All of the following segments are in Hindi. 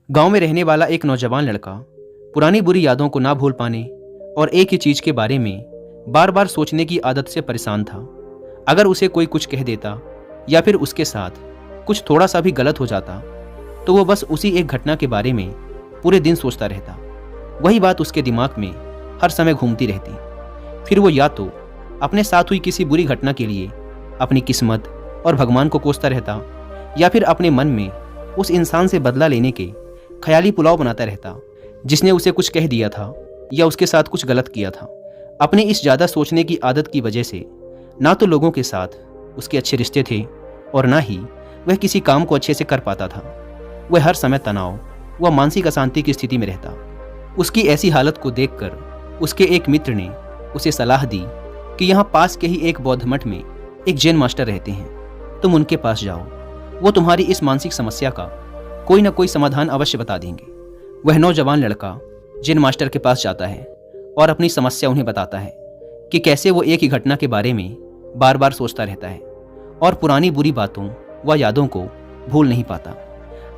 गांव में रहने वाला एक नौजवान लड़का पुरानी बुरी यादों को ना भूल पाने और एक ही चीज के बारे में बार बार सोचने की आदत से परेशान था। अगर उसे कोई कुछ कह देता या फिर उसके साथ कुछ थोड़ा सा भी गलत हो जाता तो वो बस उसी एक घटना के बारे में पूरे दिन सोचता रहता। वही बात उसके दिमाग में हर समय घूमती रहती। फिर वो या तो अपने साथ हुई किसी बुरी घटना के लिए अपनी किस्मत और भगवान को कोसता रहता या फिर अपने मन में उस इंसान से बदला लेने के ख्याली पुलाव बनाता रहता जिसने उसे कुछ कह दिया था या उसके साथ कुछ गलत किया था। अपने इस ज़्यादा सोचने की आदत की वजह से ना तो लोगों के साथ उसके अच्छे रिश्ते थे और ना ही वह किसी काम को अच्छे से कर पाता था। वह हर समय तनाव व मानसिक अशांति की स्थिति में रहता। उसकी ऐसी हालत को देखकर उसके एक मित्र ने उसे सलाह दी कि यहाँ पास के ही एक बौद्ध मठ में एक जैन मास्टर रहते हैं, तुम उनके पास जाओ, वो तुम्हारी इस मानसिक समस्या का कोई ना कोई समाधान अवश्य बता देंगे। वह नौजवान लड़का जैन मास्टर के पास जाता है और अपनी समस्या उन्हें बताता है कि कैसे वो एक ही घटना के बारे में बार बार सोचता रहता है और पुरानी बुरी बातों व यादों को भूल नहीं पाता।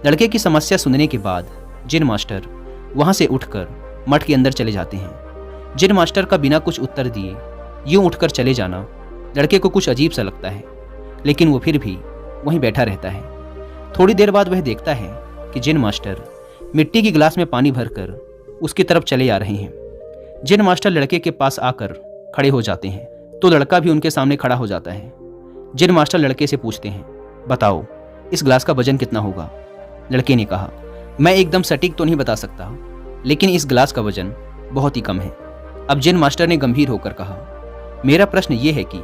लड़के की समस्या सुनने के बाद जैन मास्टर वहाँ से उठकर मठ के अंदर चले जाते हैं। जैन मास्टर का बिना कुछ उत्तर दिए यूं उठकर चले जाना लड़के को कुछ अजीब सा लगता है, लेकिन वो फिर भी वहीं बैठा रहता है। थोड़ी देर बाद वह देखता है कि जैन मास्टर मिट्टी की गिलास में पानी भरकर उसकी तरफ चले आ रहे हैं। जैन मास्टर लड़के के पास आकर खड़े हो जाते हैं तो लड़का भी उनके सामने खड़ा हो जाता है। जैन मास्टर लड़के से पूछते हैं, बताओ इस गिलास का वजन कितना होगा? लड़के ने कहा, मैं एकदम सटीक तो नहीं बता सकता, लेकिन इस गिलास का वजन बहुत ही कम है। अब जैन मास्टर ने गंभीर होकर कहा, मेरा प्रश्न ये है कि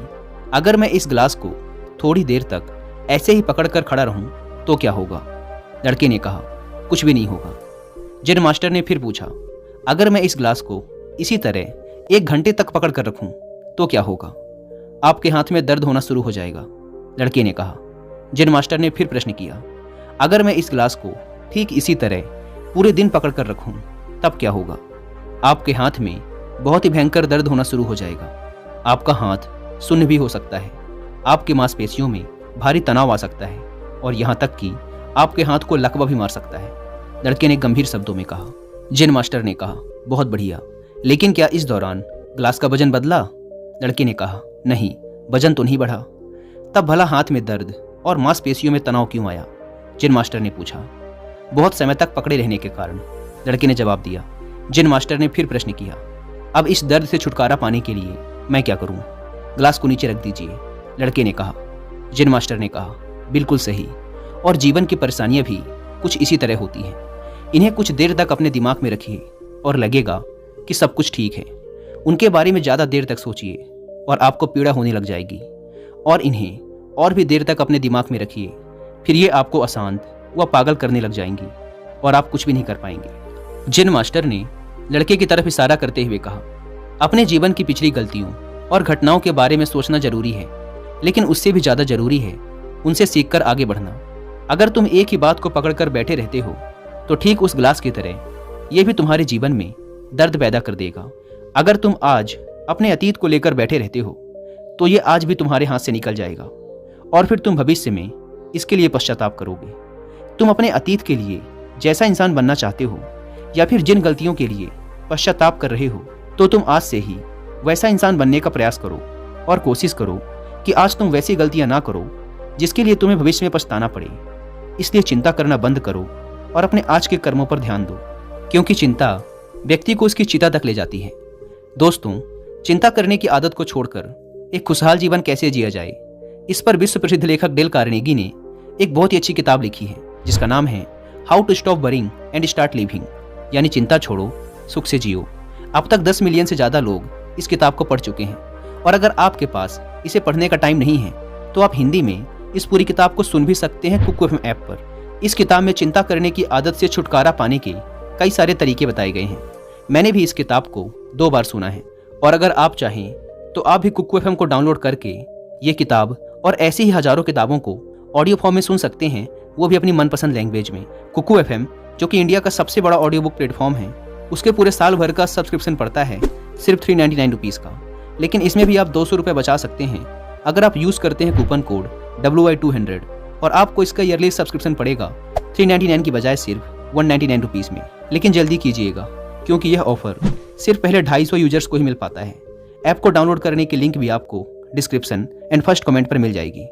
अगर मैं इस गिलास को थोड़ी देर तक ऐसे ही पकड़कर खड़ा रहूं तो क्या होगा? लड़के ने कहा, कुछ भी नहीं होगा। जैन मास्टर ने फिर पूछा, अगर मैं इस गिलास को इसी तरह 1 घंटे तक पकड़ कर रखूं तो क्या होगा? आपके हाथ में दर्द होना शुरू हो जाएगा। लड़के ने कहा। जैन मास्टर ने फिर प्रश्न किया, अगर मैं इस गिलास को ठीक इसी तरह पूरे दिन पकड़ कर रखूं तब क्या होगा? आपके हाथ में बहुत ही भयंकर दर्द होना शुरू हो जाएगा। आपका हाथ सुन्न भी हो सकता है, आपके मांसपेशियों में भारी तनाव आ सकता है और यहाँ तक कि आपके हाथ को लकवा भी मार सकता है। लड़के ने गंभीर शब्दों में कहा। जैन मास्टर ने कहा, बहुत बढ़िया, लेकिन क्या इस दौरान गिलास का वजन बदला? लड़के ने कहा, नहीं, वजन तो नहीं बढ़ा। तब भला हाथ में दर्द और मांसपेशियों में तनाव क्यों आया? जैन मास्टर ने पूछा। बहुत समय तक पकड़े रहने के कारण, लड़के ने जवाब दिया। जैन मास्टर ने फिर प्रश्न किया, अब इस दर्द से छुटकारा पाने के लिए मैं क्या करूं? गिलास को नीचे रख दीजिए। लड़के ने कहा। जैन मास्टर ने कहा, बिल्कुल सही, और जीवन की परेशानियां भी कुछ इसी तरह होती हैं। इन्हें कुछ देर तक अपने दिमाग में रखिए और लगेगा कि सब कुछ ठीक है। उनके बारे में ज़्यादा देर तक सोचिए और आपको पीड़ा होने लग जाएगी, और इन्हें और भी देर तक अपने दिमाग में रखिए, फिर ये आपको अशांत व पागल करने लग जाएंगी और आप कुछ भी नहीं कर पाएंगे। जैन मास्टर ने लड़के की तरफ इशारा करते हुए कहा, अपने जीवन की पिछली गलतियों और घटनाओं के बारे में सोचना जरूरी है, लेकिन उससे भी ज़्यादा जरूरी है उनसे सीखकर आगे बढ़ना। अगर तुम एक ही बात को पकड़कर बैठे रहते हो तो ठीक उस गिलास की तरह ये भी तुम्हारे जीवन में दर्द पैदा कर देगा। अगर तुम आज अपने अतीत को लेकर बैठे रहते हो तो ये आज भी तुम्हारे हाथ से निकल जाएगा और फिर तुम भविष्य में इसके लिए पश्चाताप करोगे। तुम अपने अतीत के लिए जैसा इंसान बनना चाहते हो या फिर जिन गलतियों के लिए पश्चाताप कर रहे हो तो तुम आज से ही वैसा इंसान बनने का प्रयास करो और कोशिश करो कि आज तुम वैसी गलतियां ना करो जिसके लिए तुम्हें भविष्य में पछताना पड़े। इसलिए चिंता करना बंद करो और अपने आज के कर्मों पर ध्यान दो, क्योंकि चिंता व्यक्ति को उसकी चिता तक ले जाती है। दोस्तों, चिंता करने की आदत को छोड़कर एक खुशहाल जीवन कैसे जिया जाए, इस पर विश्व प्रसिद्ध लेखक डेल कार्नेगी ने एक बहुत ही अच्छी किताब लिखी है जिसका नाम है how to stop worrying and start living, यानी चिंता छोड़ो, सुख से जियो। अब तक 10 मिलियन से ज़्यादा लोग इस किताब को पढ़ चुके हैं, और अगर आपके पास इसे पढ़ने का टाइम नहीं है तो आप हिंदी में इस पूरी किताब को सुन भी सकते हैं कुकू एफएम ऐप पर। इस किताब में चिंता करने की आदत से छुटकारा पाने के कई सारे तरीके बताए गए हैं। मैंने भी इस किताब को 2 बार सुना है, और अगर आप चाहें तो आप भी कुकू एफएम को डाउनलोड करके ये किताब और ऐसी ही हजारों किताबों को ऑडियो फॉर्म में सुन सकते हैं, वो भी अपनी मनपसंद लैंग्वेज में। कुकू एफएम, जो कि इंडिया का सबसे बड़ा ऑडियो बुक प्लेटफॉर्म है, उसके पूरे साल भर का सब्सक्रिप्शन पड़ता है सिर्फ 399 रुपीज़ का, लेकिन इसमें भी आप 200 रुपये बचा सकते हैं अगर आप यूज़ करते हैं कूपन कोड WI200, और आपको इसका ईयरली सब्सक्रिप्शन पड़ेगा 399 की बजाय सिर्फ 199 रुपीज़ में। लेकिन जल्दी कीजिएगा क्योंकि यह ऑफर सिर्फ पहले 250 यूजर्स को ही मिल पाता है। ऐप को डाउनलोड करने की लिंक भी आपको डिस्क्रिप्शन एंड फर्स्ट कमेंट पर मिल जाएगी।